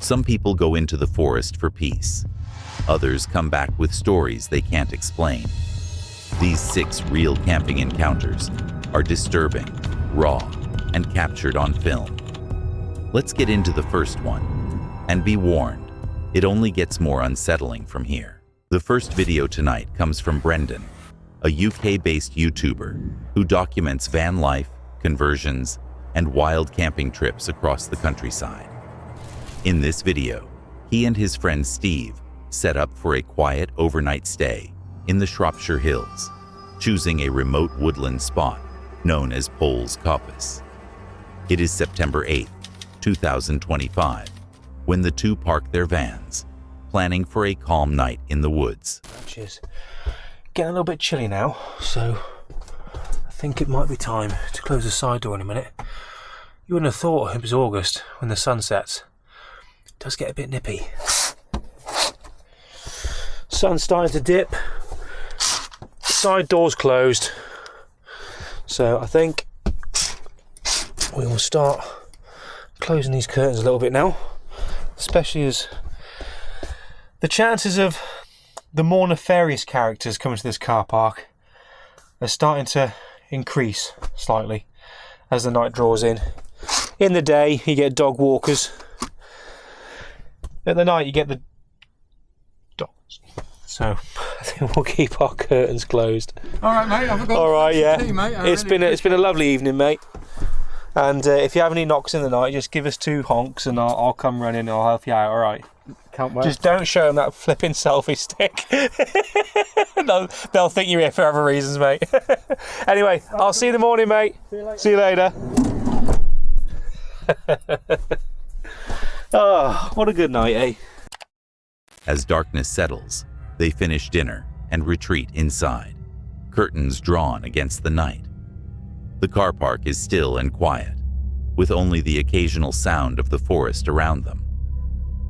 Some people go into the forest for peace. Others come back with stories they can't explain. These 6 real camping encounters are disturbing, raw, and captured on film. Let's get into the first one. And be warned, it only gets more unsettling from here. The first video tonight comes from Brendan, a UK-based YouTuber who documents van life, conversions, and wild camping trips across the countryside. In this video, he and his friend Steve set up for a quiet overnight stay in the Shropshire Hills, choosing a remote woodland spot known as Pole's Coppice. It is September 8, 2025, when the two park their vans, planning for a calm night in the woods. It's getting a little bit chilly now, so I think it might be time to close the side door in a minute. You wouldn't have thought it was August when the sun sets. It does get a bit nippy. Sun's starting to dip. Side door's closed. So I think we will start closing these curtains a little bit now, especially as the chances of the more nefarious characters coming to this car park are starting to increase slightly as the night draws in. In the day you get dog walkers, at the night you get the dogs. So I think we'll keep our curtains closed. All right, mate. I've got all right, yeah. tea, mate. It's been a lovely evening, mate. And if you have any knocks in the night, just give us 2 honks and I'll come running and I'll help you out. All right. Can't wait. Just don't show them that flipping selfie stick. they'll think you're here for other reasons, mate. Anyway, I'll see you in the morning, mate. See you later. Oh, what a good night, eh? As darkness settles, they finish dinner and retreat inside, curtains drawn against the night. The car park is still and quiet, with only the occasional sound of the forest around them.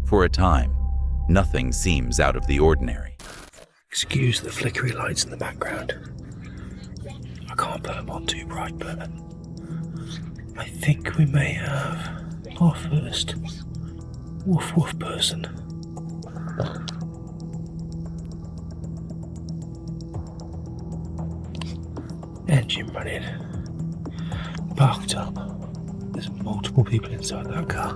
For a time, nothing seems out of the ordinary. Excuse the flickery lights in the background. I can't put them on too bright, but I think we may have our first woof woof person. Engine running. Parked up. There's multiple people inside that car.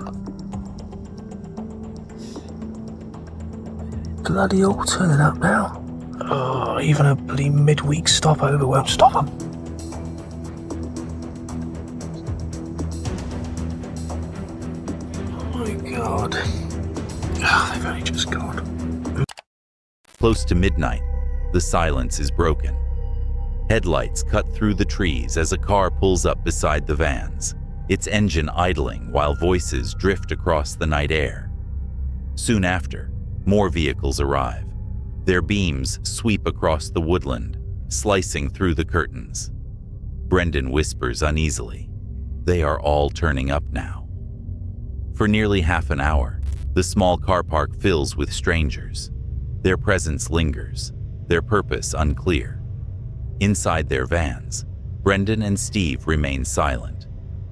Bloody all turning up now. Oh, even a bloody midweek stopover won't stop them. Oh my god. Oh, they've only just gone. Close to midnight, the silence is broken. Headlights cut through the trees as a car pulls up beside the vans, its engine idling while voices drift across the night air. Soon after, more vehicles arrive. Their beams sweep across the woodland, slicing through the curtains. Brendan whispers uneasily, "They are all turning up now." For nearly half an hour, the small car park fills with strangers. Their presence lingers, their purpose unclear. Inside their vans, Brendan and Steve remain silent,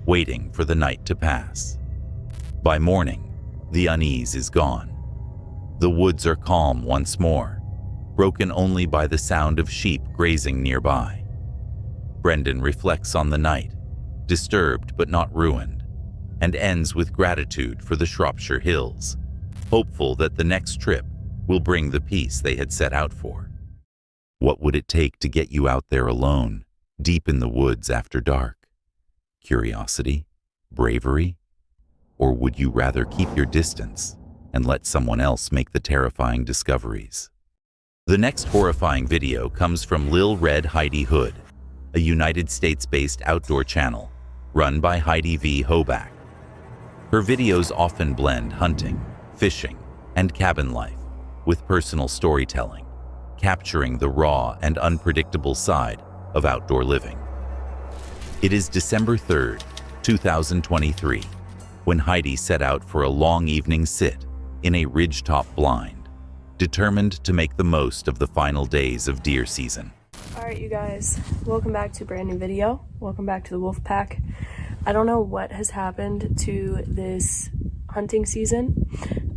waiting for the night to pass. By morning, the unease is gone. The woods are calm once more, broken only by the sound of sheep grazing nearby. Brendan reflects on the night, disturbed but not ruined, and ends with gratitude for the Shropshire Hills, hopeful that the next trip will bring the peace they had set out for. What would it take to get you out there alone, deep in the woods after dark? Curiosity? Bravery? Or would you rather keep your distance and let someone else make the terrifying discoveries? The next horrifying video comes from Lil Red Heidi Hood, a United States-based outdoor channel run by Heidi V. Hoback. Her videos often blend hunting, fishing, and cabin life with personal storytelling, capturing the raw and unpredictable side of outdoor living. It is December 3rd, 2023, when Heidi set out for a long evening sit in a ridgetop blind, determined to make the most of the final days of deer season. Alright you guys, welcome back to a brand new video. Welcome back to the wolf pack. I don't know what has happened to this hunting season.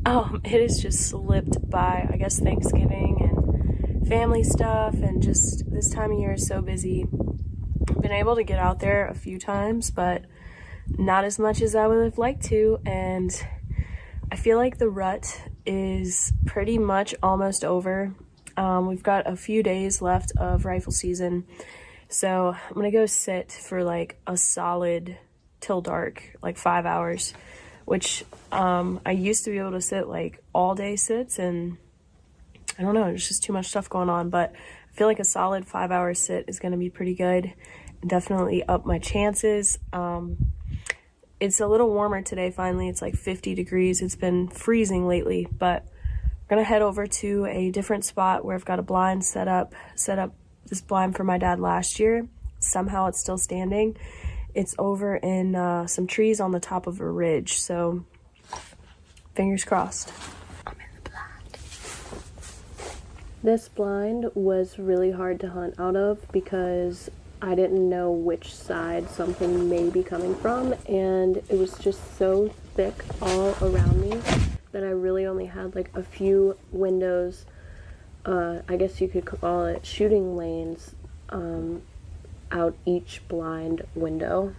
It has just slipped by. I guess Thanksgiving and family stuff, and just this time of year is so busy. Been able to get out there a few times, but not as much as I would have liked to, and I feel like the rut is pretty much almost over. We've got a few days left of rifle season, so I'm gonna go sit for like a solid till dark, like 5 hours, which I used to be able to sit like all day sits, and I don't know, there's just too much stuff going on, but I feel like a solid 5 hour sit is gonna be pretty good. Definitely up my chances. It's a little warmer today finally. It's like 50 degrees. It's been freezing lately, but I'm gonna head over to a different spot where I've got a blind set up this blind for my dad last year. Somehow it's still standing. It's over in some trees on the top of a ridge, so fingers crossed. I'm in the blind. This blind was really hard to hunt out of because I didn't know which side something may be coming from, and it was just so thick all around me that I really only had like a few windows, I guess you could call it shooting lanes, out each blind window.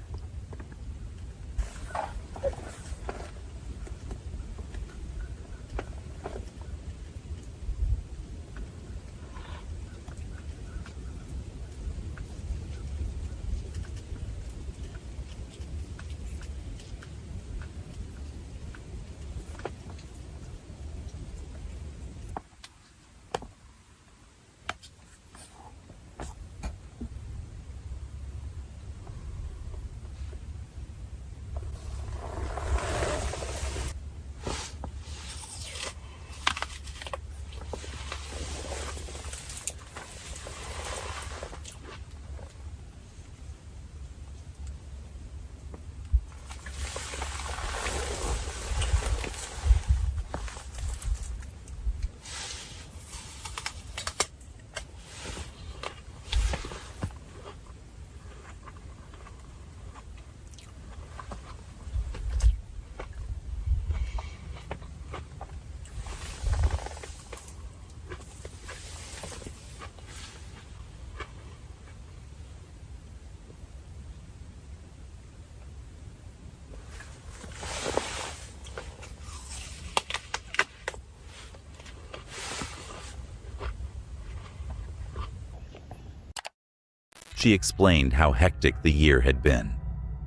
She explained how hectic the year had been,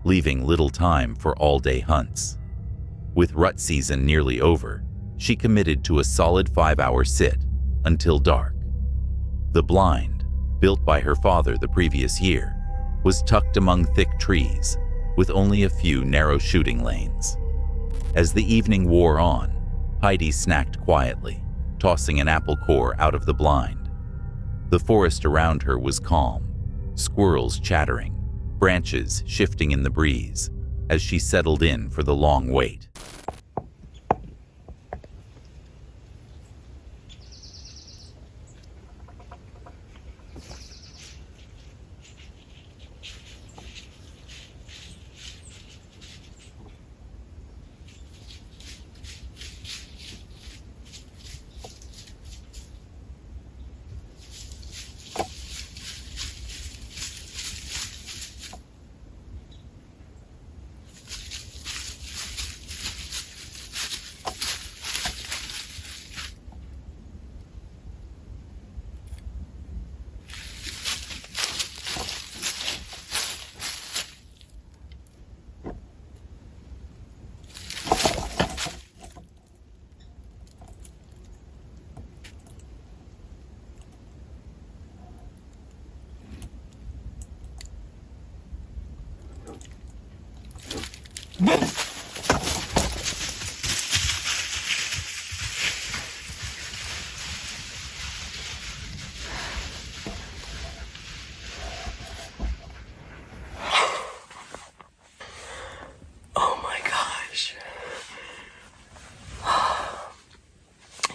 leaving little time for all-day hunts. With rut season nearly over, she committed to a solid 5 hour sit until dark. The blind, built by her father the previous year, was tucked among thick trees with only a few narrow shooting lanes. As the evening wore on, Heidi snacked quietly, tossing an apple core out of the blind. The forest around her was calm, squirrels chattering, branches shifting in the breeze as she settled in for the long wait.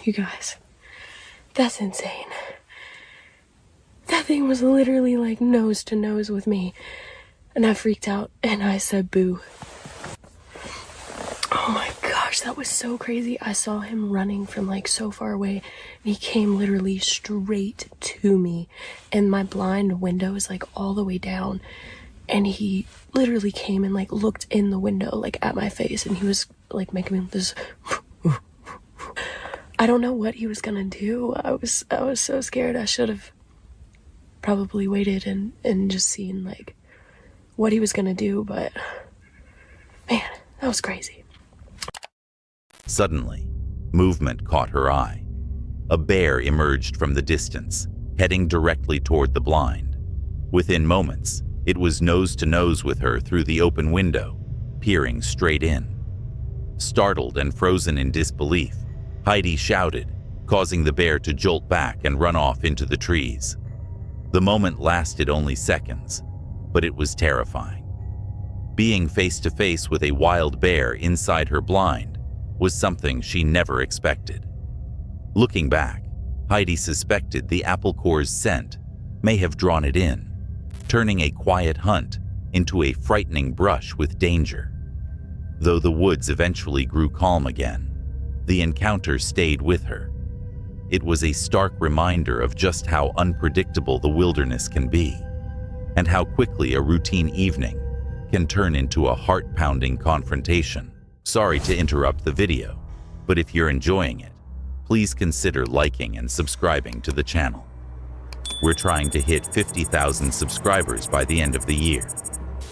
You guys, that's insane. That thing was literally like nose to nose with me. And I freaked out and I said boo. Oh my gosh, that was so crazy. I saw him running from like so far away and he came literally straight to me, and my blind window is like all the way down, and he literally came and like looked in the window like at my face, and he was like making me this I don't know what he was gonna do. I was so scared. I should have probably waited and just seen like what he was gonna do, but man, that was crazy. Suddenly, movement caught her eye. A bear emerged from the distance, heading directly toward the blind. Within moments, it was nose to nose with her through the open window, peering straight in. Startled and frozen in disbelief, Heidi shouted, causing the bear to jolt back and run off into the trees. The moment lasted only seconds, but it was terrifying. Being face to face with a wild bear inside her blind was something she never expected. Looking back, Heidi suspected the apple core's scent may have drawn it in, turning a quiet hunt into a frightening brush with danger. Though the woods eventually grew calm again, the encounter stayed with her. It was a stark reminder of just how unpredictable the wilderness can be, and how quickly a routine evening can turn into a heart-pounding confrontation. Sorry to interrupt the video, but if you're enjoying it, please consider liking and subscribing to the channel. We're trying to hit 50,000 subscribers by the end of the year,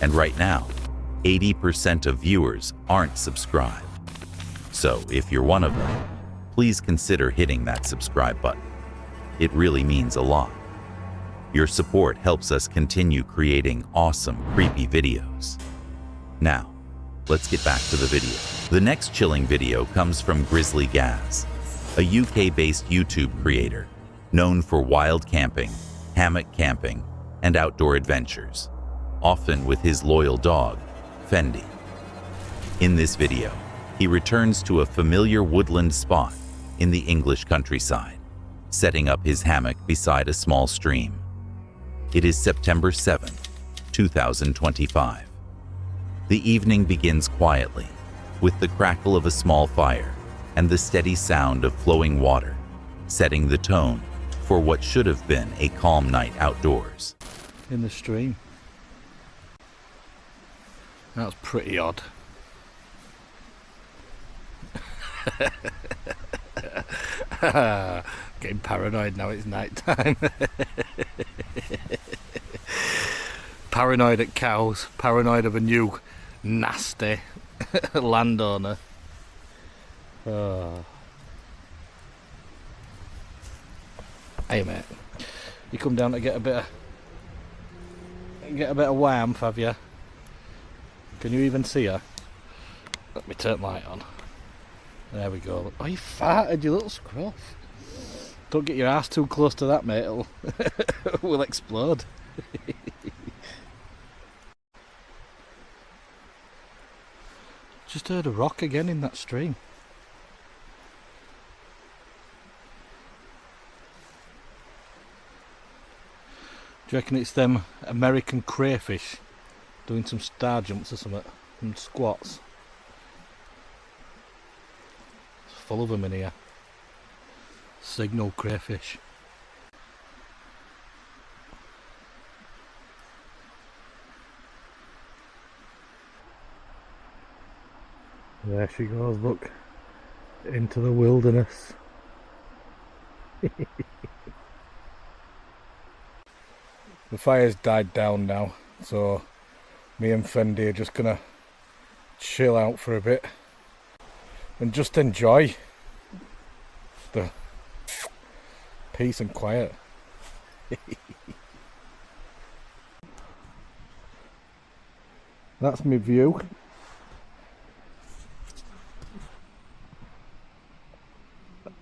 and right now, 80% of viewers aren't subscribed. So if you're one of them, please consider hitting that subscribe button. It really means a lot. Your support helps us continue creating awesome, creepy videos. Now, let's get back to the video. The next chilling video comes from Grizzly Gaz, a UK-based YouTube creator known for wild camping, hammock camping, and outdoor adventures, often with his loyal dog, Fendi. In this video, he returns to a familiar woodland spot in the English countryside, setting up his hammock beside a small stream. It is September 7th, 2025. The evening begins quietly, with the crackle of a small fire and the steady sound of flowing water, setting the tone for what should have been a calm night outdoors. In the stream. That's pretty odd. Getting paranoid now it's night time. Paranoid at cows, paranoid of a new nasty landowner. Oh. Hey mate, you come down to get a bit of warmth, have you? Can you even see her? Let me turn the light on. There we go. Oh, you farted, you little scruff. Don't get your ass too close to that, mate. It'll will explode. Just heard a rock again in that stream. Do you reckon it's them American crayfish doing some star jumps or something, and squats? It's full of them in here. Signal crayfish. There she goes, look, into the wilderness. The fire's died down now, so me and Fendi are just gonna chill out for a bit and just enjoy the peace and quiet. That's my view.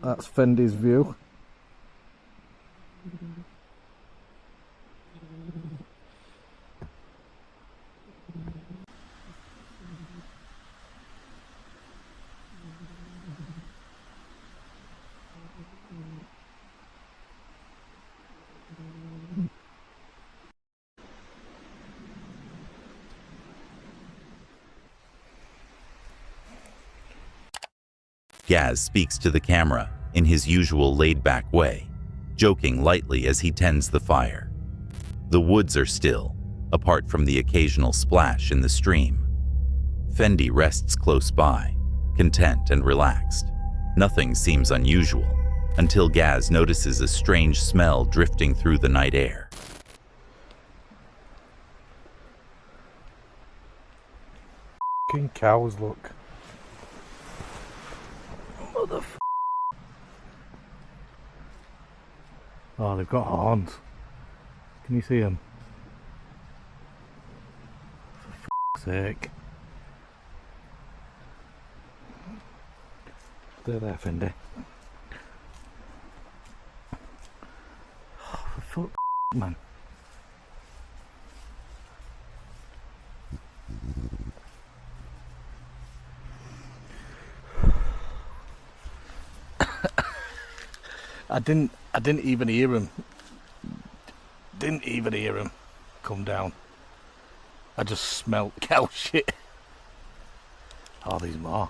That's Fendi's view. Gaz speaks to the camera in his usual laid-back way, joking lightly as he tends the fire. The woods are still, apart from the occasional splash in the stream. Fendi rests close by, content and relaxed. Nothing seems unusual, until Gaz notices a strange smell drifting through the night air. Fucking cows, look. Motherfucker. Oh, they've got horns. Can you see them? For fuck's sake. Stay there, Fendi. Oh, for fuck's sake, man. I didn't even hear him. Didn't even hear him come down. I just smelt cow shit. Oh, there's more.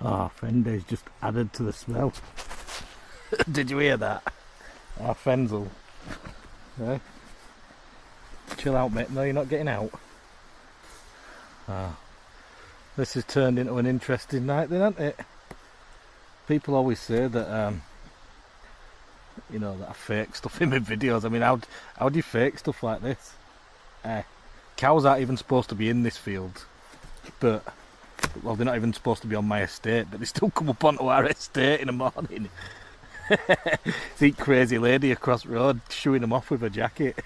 Oh, Fendi's just added to the smell. Did you hear that? Ah, Fenzel. Yeah. Chill out, mate. No, you're not getting out. Ah. This has turned into an interesting night then, hasn't it? People always say that, you know, that I fake stuff in my videos. I mean, how do you fake stuff like this? Cows aren't even supposed to be in this field. But... well, they're not even supposed to be on my estate, but they still come up onto our estate in the morning. See crazy lady across the road shooing them off with a jacket.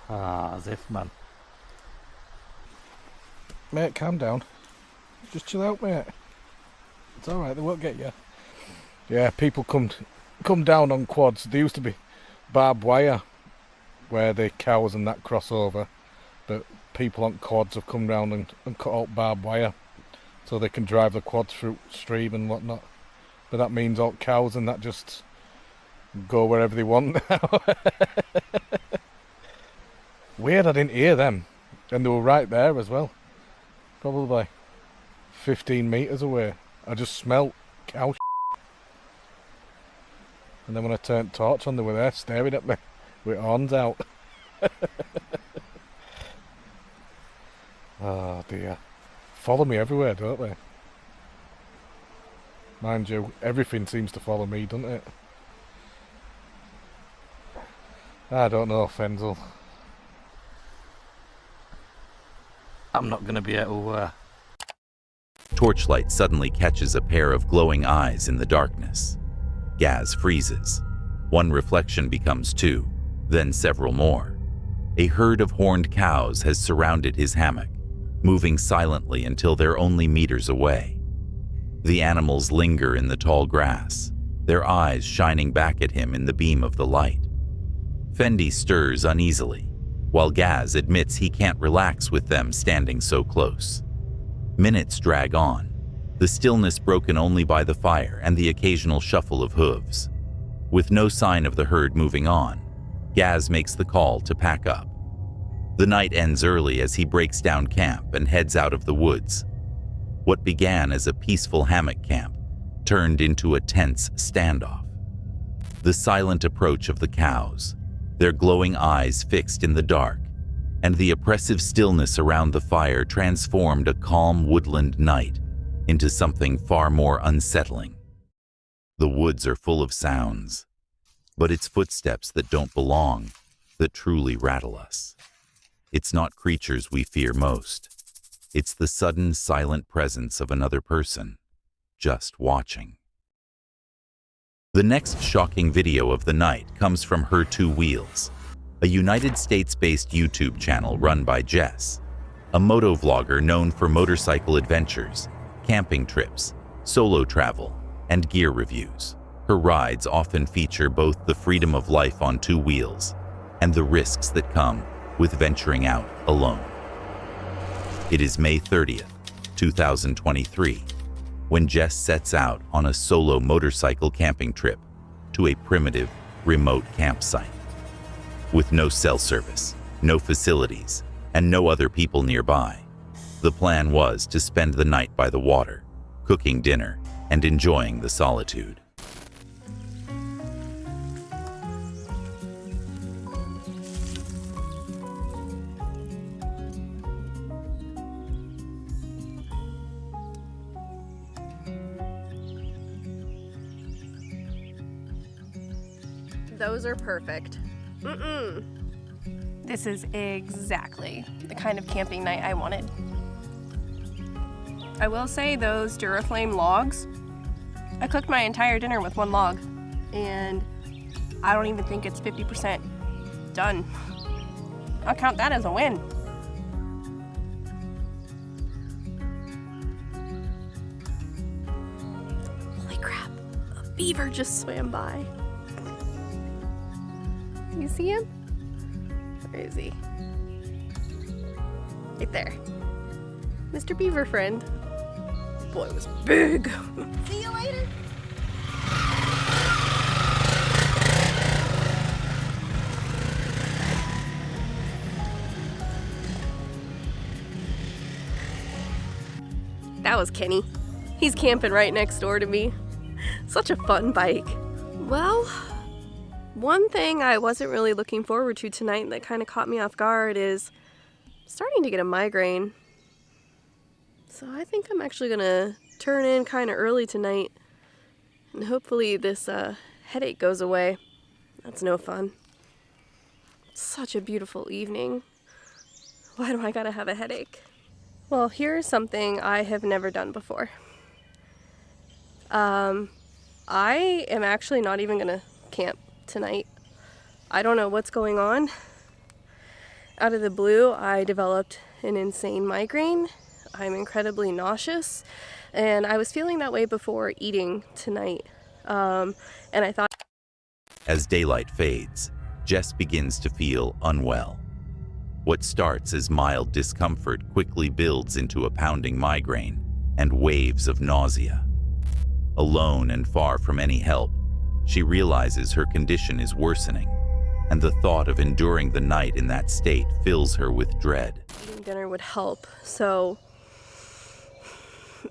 As if, man. Mate, calm down. Just chill out, mate. It's alright, they won't get you. Yeah, people come down on quads. There used to be barbed wire where the cows and that cross over, but people on quads have come round and cut out barbed wire so they can drive the quads through stream and whatnot. But that means all cows and that just go wherever they want now. Weird, I didn't hear them, and they were right there as well, probably 15 metres away. I just smelt cow and then when I turned torch on, they were there staring at me with horns out. Oh dear. Follow me everywhere, don't they? Mind you, everything seems to follow me, doesn't it? I don't know, Fenzel. I'm not going to be able to... Torchlight suddenly catches a pair of glowing eyes in the darkness. Gaz freezes. One reflection becomes two, then several more. A herd of horned cows has surrounded his hammock, moving silently until they're only meters away. The animals linger in the tall grass, their eyes shining back at him in the beam of the light. Fendi stirs uneasily, while Gaz admits he can't relax with them standing so close. Minutes drag on, the stillness broken only by the fire and the occasional shuffle of hooves. With no sign of the herd moving on, Gaz makes the call to pack up. The night ends early as he breaks down camp and heads out of the woods. What began as a peaceful hammock camp turned into a tense standoff. The silent approach of the cows, their glowing eyes fixed in the dark, and the oppressive stillness around the fire transformed a calm woodland night into something far more unsettling. The woods are full of sounds, but it's footsteps that don't belong that truly rattle us. It's not creatures we fear most. It's the sudden, silent presence of another person, just watching. The next shocking video of the night comes from Her Two Wheels, a United States-based YouTube channel run by Jess, a motovlogger known for motorcycle adventures, camping trips, solo travel, and gear reviews. Her rides often feature both the freedom of life on two wheels and the risks that come with venturing out alone. It is May 30th, 2023, when Jess sets out on a solo motorcycle camping trip to a primitive, remote campsite. With no cell service, no facilities, and no other people nearby, the plan was to spend the night by the water, cooking dinner, and enjoying the solitude. Those are perfect. This is exactly the kind of camping night I wanted. I will say those Duraflame logs, I cooked my entire dinner with one log, and I don't even think it's 50% done. I'll count that as a win. Holy crap, a beaver just swam by. You see him? Where is he? Right there. Mr. Beaver friend. Boy, it was big. See you later. That was Kenny. He's camping right next door to me. Such a fun bike. Well, one thing I wasn't really looking forward to tonight that kind of caught me off guard is starting to get a migraine. So I think I'm actually gonna turn in kind of early tonight, and hopefully this headache goes away. That's no fun. It's such a beautiful evening. Why do I gotta have a headache? Well, here's something I have never done before. I am actually not even gonna camp tonight. I don't know what's going on. Out of the blue, I developed an insane migraine. I'm incredibly nauseous, and I was feeling that way before eating tonight. And I thought... As daylight fades, Jess begins to feel unwell. What starts as mild discomfort quickly builds into a pounding migraine and waves of nausea. Alone and far from any help, she realizes her condition is worsening, and the thought of enduring the night in that state fills her with dread. Eating dinner would help, so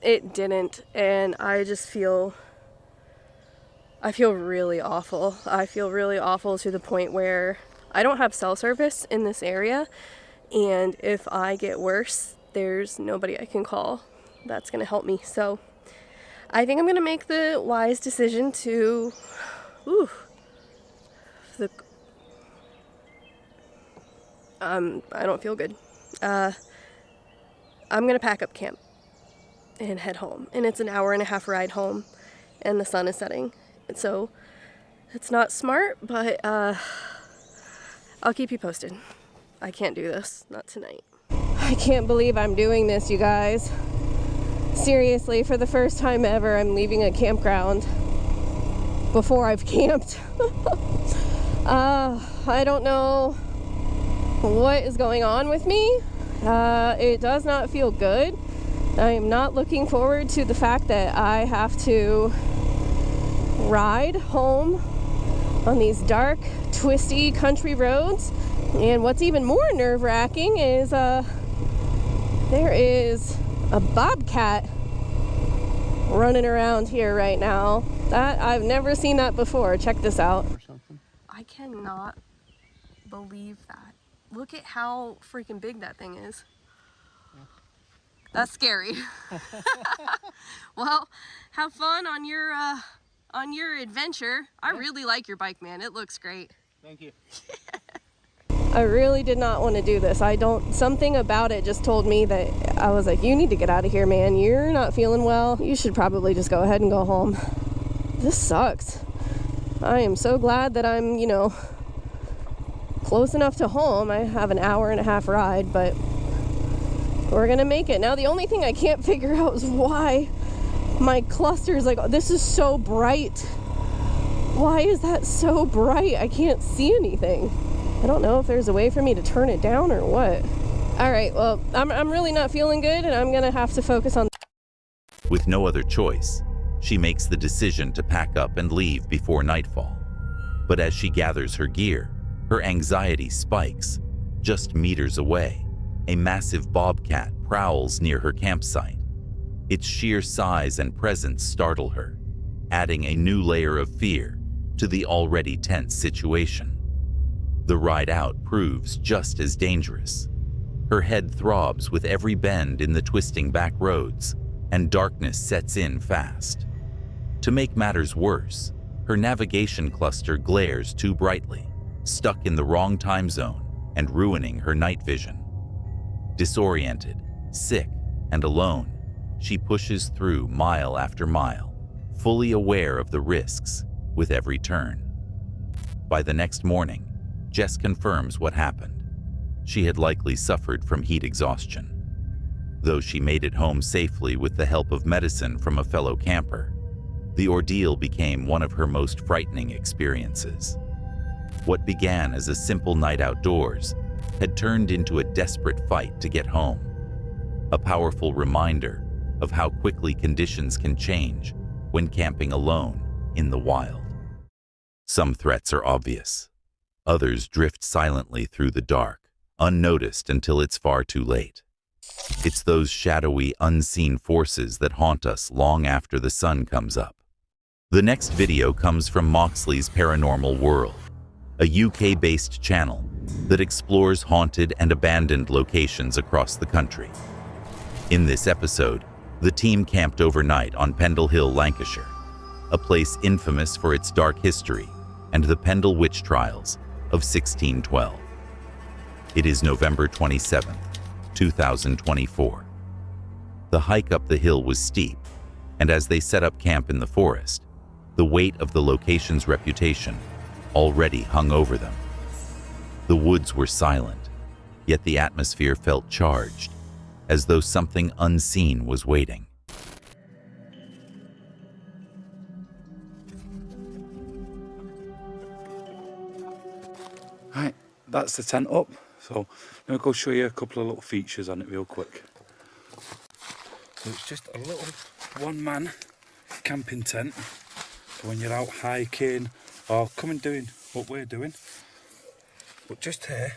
it didn't, and I feel really awful. I feel really awful to the point where I don't have cell service in this area, and if I get worse, there's nobody I can call that's gonna help me. So I think I'm gonna make the wise decision to, I don't feel good. I'm gonna pack up camp and head home, and it's an hour-and-a-half ride home, and the sun is setting. So it's not smart, but I'll keep you posted. I can't do this, not tonight. I can't believe I'm doing this, you guys. Seriously, for the first time ever, I'm leaving a campground before I've camped. I don't know what is going on with me. It does not feel good. I am not looking forward to the fact that I have to ride home on these dark, twisty country roads. And what's even more nerve-wracking is there is a bobcat running around here right now. I've never seen that before. Check this out. I cannot believe that. Look at how freaking big that thing is. That's scary. Well, have fun on your adventure. I really like your bike, man. It looks great. Thank you. I really did not want to do this. Something about it just told me that I was like, you need to get out of here, man. You're not feeling well. You should probably just go ahead and go home. This sucks. I am so glad that I'm, close enough to home. I have an hour-and-a-half ride, but we're gonna make it. Now, the only thing I can't figure out is why my cluster is like, this is so bright Why is that so bright? I can't see anything. I don't know if there's a way for me to turn it down or what. All right, well, I'm really not feeling good, and I'm gonna have to focus on... With no other choice, she makes the decision to pack up and leave before nightfall. But as she gathers her gear, her anxiety spikes. Just meters away, a massive bobcat prowls near her campsite. Its sheer size and presence startle her, adding a new layer of fear to the already tense situation. The ride out proves just as dangerous. Her head throbs with every bend in the twisting back roads, and darkness sets in fast. To make matters worse, her navigation cluster glares too brightly, stuck in the wrong time zone and ruining her night vision. Disoriented, sick, and alone, she pushes through mile after mile, fully aware of the risks with every turn. By the next morning, Jess confirms what happened. She had likely suffered from heat exhaustion. Though she made it home safely with the help of medicine from a fellow camper, the ordeal became one of her most frightening experiences. What began as a simple night outdoors had turned into a desperate fight to get home. A powerful reminder of how quickly conditions can change when camping alone in the wild. Some threats are obvious. Others drift silently through the dark, unnoticed until it's far too late. It's those shadowy, unseen forces that haunt us long after the sun comes up. The next video comes from Moxley's Paranormal World, a UK-based channel that explores haunted and abandoned locations across the country. In this episode, the team camped overnight on Pendle Hill, Lancashire, a place infamous for its dark history and the Pendle witch trials of 1612. It is November 27th, 2024. The hike up the hill was steep, and as they set up camp in the forest, the weight of the location's reputation already hung over them. The woods were silent, yet the atmosphere felt charged, as though something unseen was waiting. Right, that's the tent up, so I'm going to go show you a couple of little features on it real quick. So it's just a little one-man camping tent for when you're out hiking or coming doing what we're doing. But just here,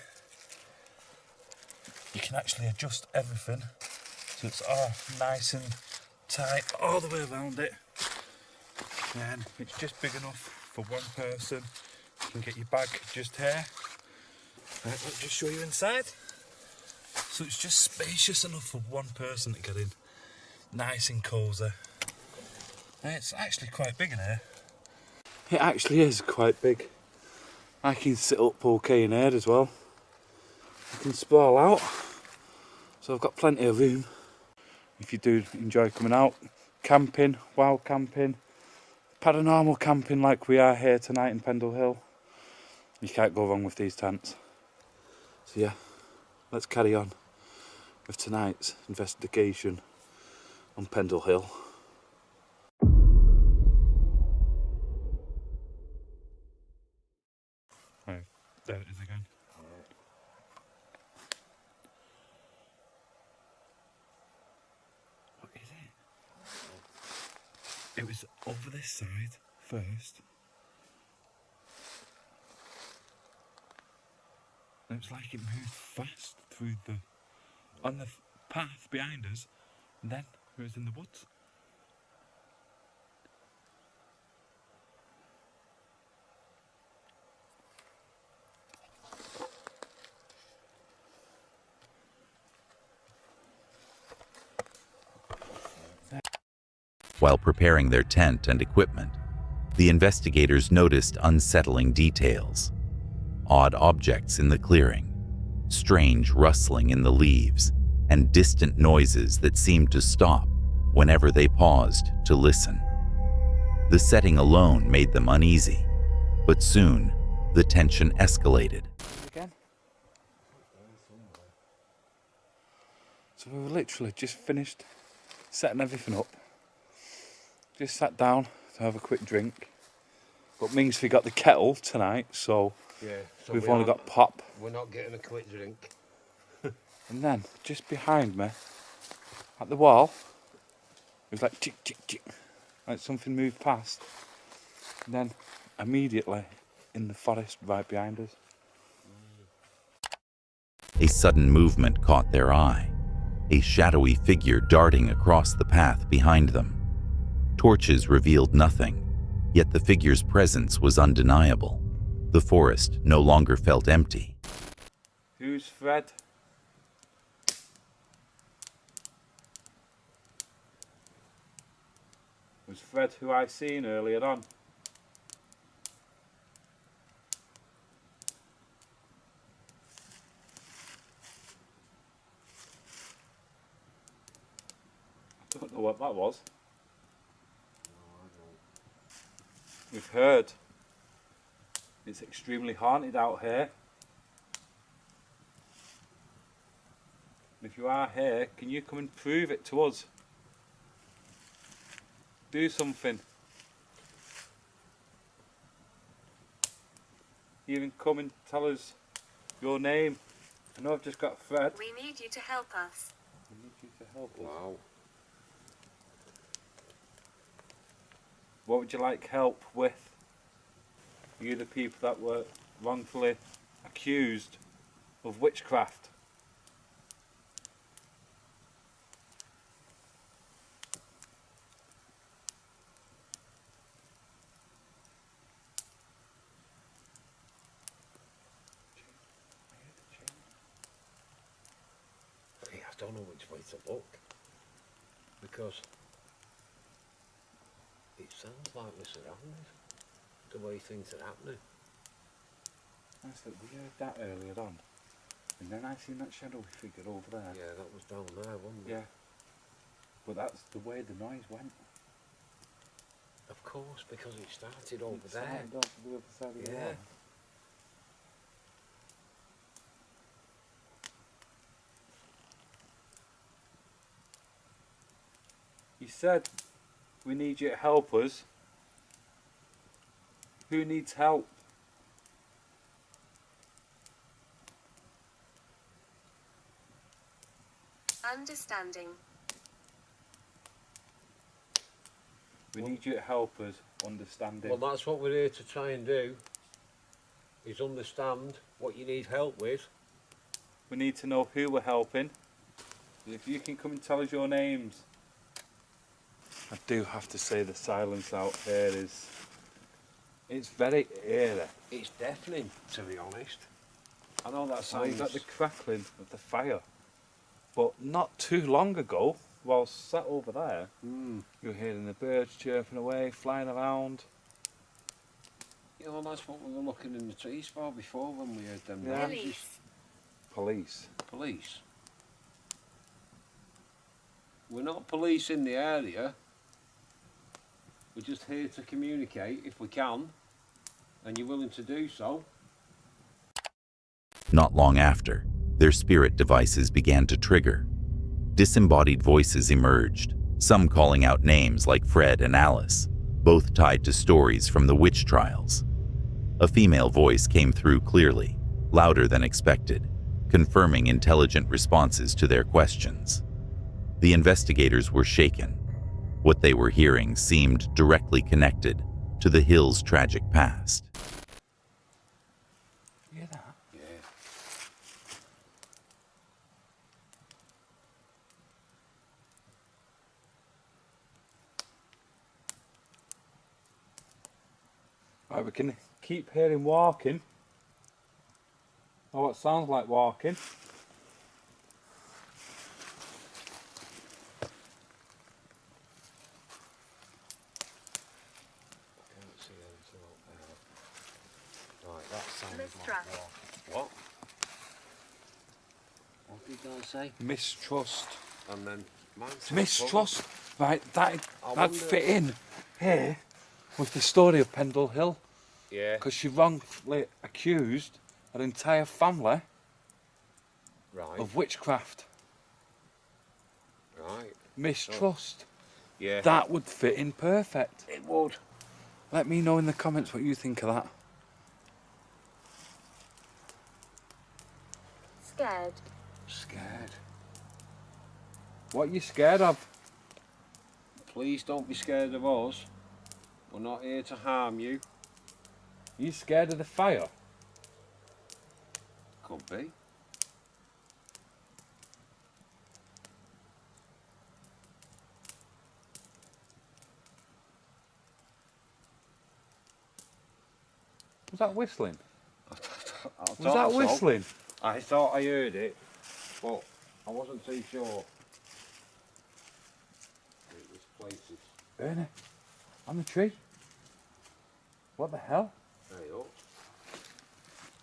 you can actually adjust everything so it's all nice and tight all the way around it. And it's just big enough for one person. You can get your bag just here. Right, let's just show you inside. So it's just spacious enough for one person to get in. Nice and cosy. It's actually quite big in here. It actually is quite big. I can sit up okay in here as well. I can sprawl out. So I've got plenty of room. If you do enjoy coming out, camping, wild camping, paranormal camping like we are here tonight in Pendle Hill, you can't go wrong with these tents. So yeah, let's carry on with tonight's investigation on Pendle Hill. Right, there it is again. What is it? It was over this side first. And it was like it moved fast through on the path behind us, and then it was in the woods. While preparing their tent and equipment, the investigators noticed unsettling details. Odd objects in the clearing, strange rustling in the leaves, and distant noises that seemed to stop whenever they paused to listen. The setting alone made them uneasy, but soon the tension escalated. Again. So we were literally just finished setting everything up. Just sat down to have a quick drink. But means we got the kettle tonight, so Yeah. So we've only got pop. We're not getting a quick drink. And then, just behind me, at the wall, it was like tick, tick, tick, like something moved past. And then, immediately, in the forest right behind us. A sudden movement caught their eye, a shadowy figure darting across the path behind them. Torches revealed nothing, yet the figure's presence was undeniable. The forest no longer felt empty. Who's Fred? Was Fred who I seen earlier on? I don't know what that was. We've heard it's extremely haunted out here. If you are here, can you come and prove it to us? Do something. Even come and tell us your name. I know I've just got Fred. We need you to help us. We need you to help us. Wow. What would you like help with? Are you the people that were wrongfully accused of witchcraft? I don't know which way to look, because it sounds like we're surrounded, the way things are happening. I said we heard that earlier on, and then I seen that shadowy figure over there. Yeah, that was down there, wasn't it? Yeah. But that's the way the noise went. Of course, because it started over It there. started off the other side of the Yeah. wall. He said, we need you to help us. Who needs help? Understanding. We need you to help us understand it. Well, that's what we're here to try and do, is understand what you need help with. We need to know who we're helping. If you can come and tell us your names. I do have to say the silence out here is... It's very eerie. It's deafening, to be honest. I know that Sounds- sounds like the crackling of the fire. But not too long ago, while sat over there, you were hearing the birds chirping away, flying around. You know, that's what we were looking in the trees for before when we heard them Yeah. noises. Police. Police. We're not police in the area. We're just here to communicate if we can, and you're willing to do so. Not long after, their spirit devices began to trigger. Disembodied voices emerged, some calling out names like Fred and Alice, both tied to stories from the witch trials. A female voice came through clearly, louder than expected, confirming intelligent responses to their questions. The investigators were shaken. What they were hearing seemed directly connected to the Hill's tragic past. You hear that? Yeah. Right, we can keep hearing walking. Or what sounds like walking. Can't see anything up there. Right, that sounds Mistrust. like what? What did I say? Mistrust. And then Mistrust. Right, I that'd wonder- fit in here with the story of Pendle Hill. Yeah. Because she wrongfully accused an entire family Right. of witchcraft. Right. Mistrust. Yeah. That would fit in perfect. It would. Let me know in the comments what you think of that. Scared. Scared? What are you scared of? Please don't be scared of us. We're not here to harm you. Are you scared of the fire? Could be. Was that whistling? Was Was that whistling? I thought I heard it, but I wasn't too sure. This place is... Ernie, on the tree? What the hell? Hey up.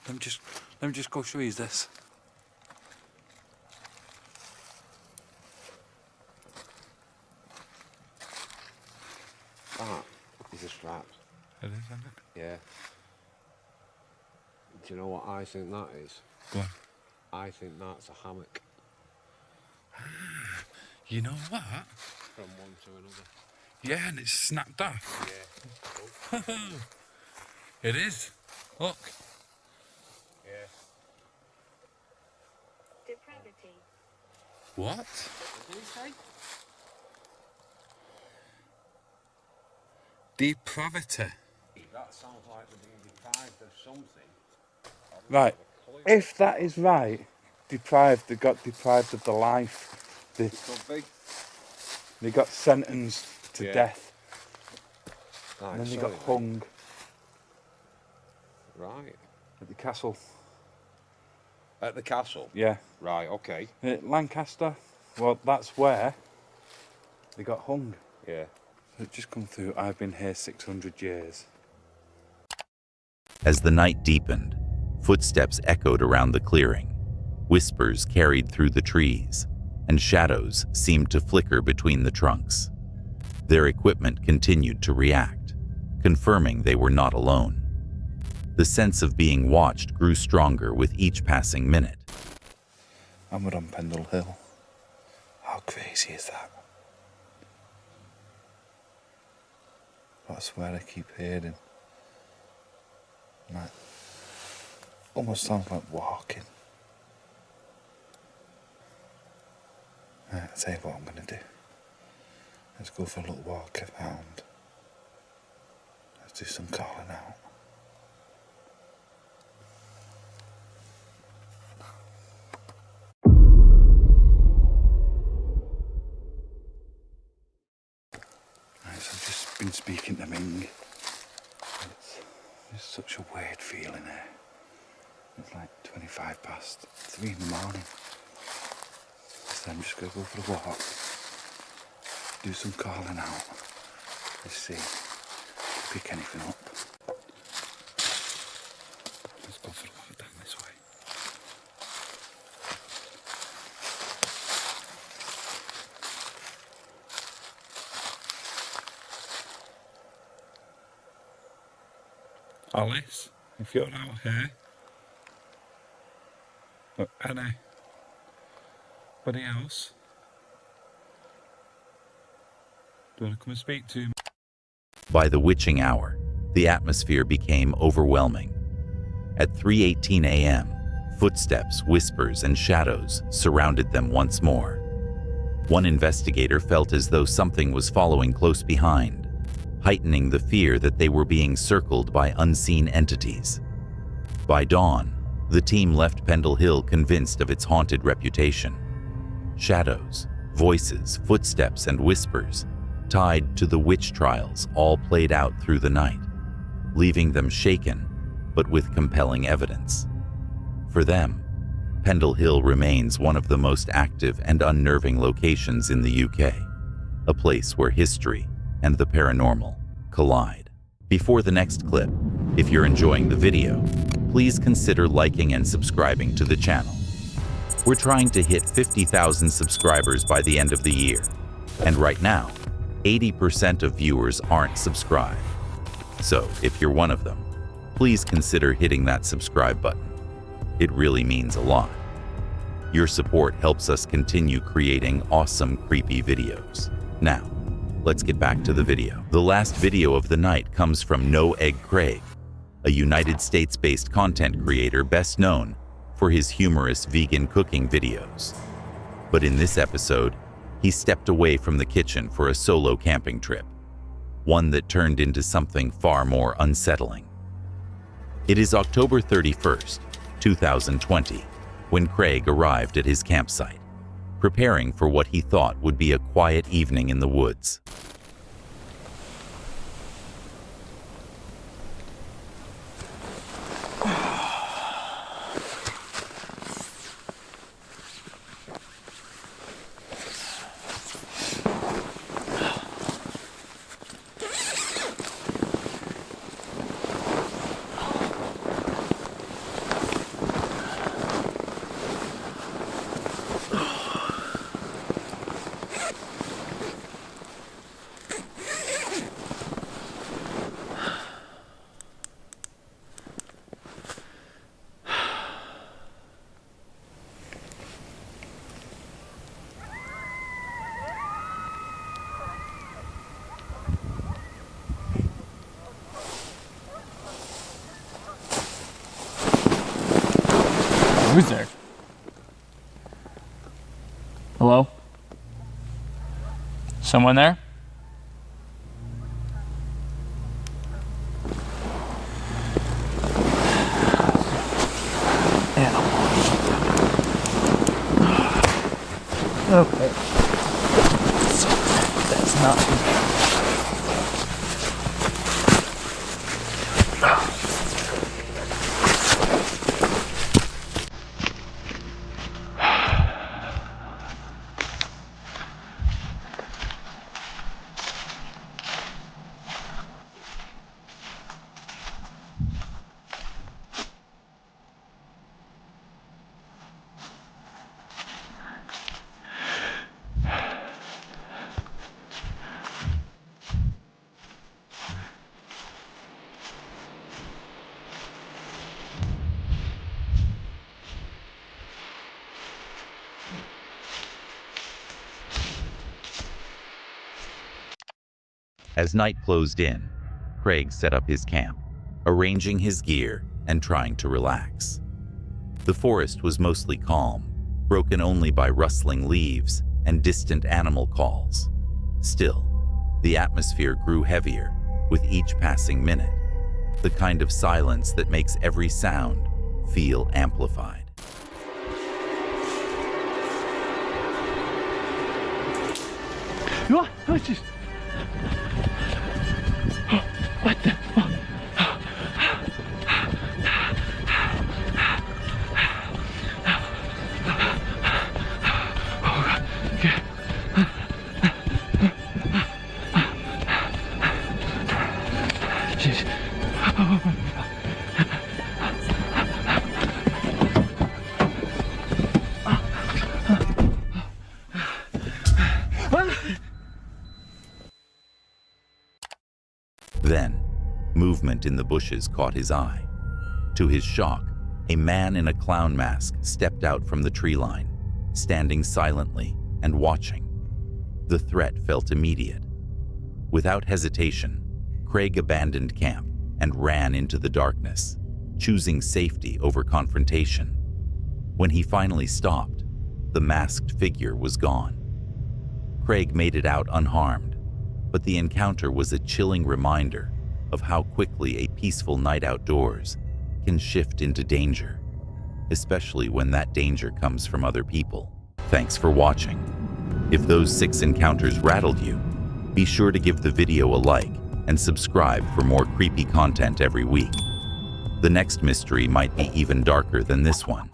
Let me just go show you this. That is a strap. It is, isn't it? Yeah. Do you know what I think that is? Go on. I think that's a hammock. You know what? From one to another. Yeah, and it's snapped off. Yeah. It is. Look. Yeah. Depravity. What? What did he say? Depravity. That sounds like we're being deprived of something. Right. If that is right, they got deprived of the life. Could be. They got sentenced to Yeah. death. Right, And then they sorry, got mate. hung Right. at the castle. At the castle? Yeah. Right, okay. Lancaster. Well, that's where they got hung. Yeah. It just come through, I've been here 600 years. As the night deepened, footsteps echoed around the clearing. Whispers carried through the trees, and shadows seemed to flicker between the trunks. Their equipment continued to react, confirming they were not alone. The sense of being watched grew stronger with each passing minute. And we're on Pendle Hill. How crazy is that? That's where I keep hearing. Like, almost sounds like walking. Right, I'll tell you what I'm going to do. Let's go for a little walk around. Let's do some calling out. Right, so I've just been speaking to Ming. It's such a weird feeling here. It's like 25 past 3 in the morning. So I'm just going to go for a walk, do some calling out, let's see, pick anything up. Let's go for a walk down this way. Alice, if you're out here, or anybody else, do you want to come and speak to me? By the witching hour, the atmosphere became overwhelming. At 3:18 a.m., footsteps, whispers, and shadows surrounded them once more. One investigator felt as though something was following close behind, heightening the fear that they were being circled by unseen entities. By dawn, the team left Pendle Hill convinced of its haunted reputation. Shadows, voices, footsteps, and whispers, tied to the witch trials, all played out through the night, leaving them shaken, but with compelling evidence. For them, Pendle Hill remains one of the most active and unnerving locations in the UK, a place where history and the paranormal collide. Before the next clip, if you're enjoying the video, please consider liking and subscribing to the channel. We're trying to hit 50,000 subscribers by the end of the year, and right now, 80% of viewers aren't subscribed. So if you're one of them, please consider hitting that subscribe button. It really means a lot. Your support helps us continue creating awesome, creepy videos. Now, let's get back to the video. The last video of the night comes from No Egg Craig, a United States-based content creator best known for his humorous vegan cooking videos. But in this episode, he stepped away from the kitchen for a solo camping trip, one that turned into something far more unsettling. It is October 31st, 2020, when Craig arrived at his campsite, preparing for what he thought would be a quiet evening in the woods. Who's there? Hello? Someone there? Okay. That's not... As night closed in, Craig set up his camp, arranging his gear and trying to relax. The forest was mostly calm, broken only by rustling leaves and distant animal calls. Still, the atmosphere grew heavier with each passing minute, the kind of silence that makes every sound feel amplified. What's this? What the? Then, movement in the bushes caught his eye. To his shock, a man in a clown mask stepped out from the tree line, standing silently and watching. The threat felt immediate. Without hesitation, Craig abandoned camp and ran into the darkness, choosing safety over confrontation. When he finally stopped, the masked figure was gone. Craig made it out unharmed, but the encounter was a chilling reminder of how quickly a peaceful night outdoors can shift into danger, especially when that danger comes from other people. Thanks for watching. If those 6 encounters rattled you, be sure to give the video a like and subscribe for more creepy content every week. The next mystery might be even darker than this one.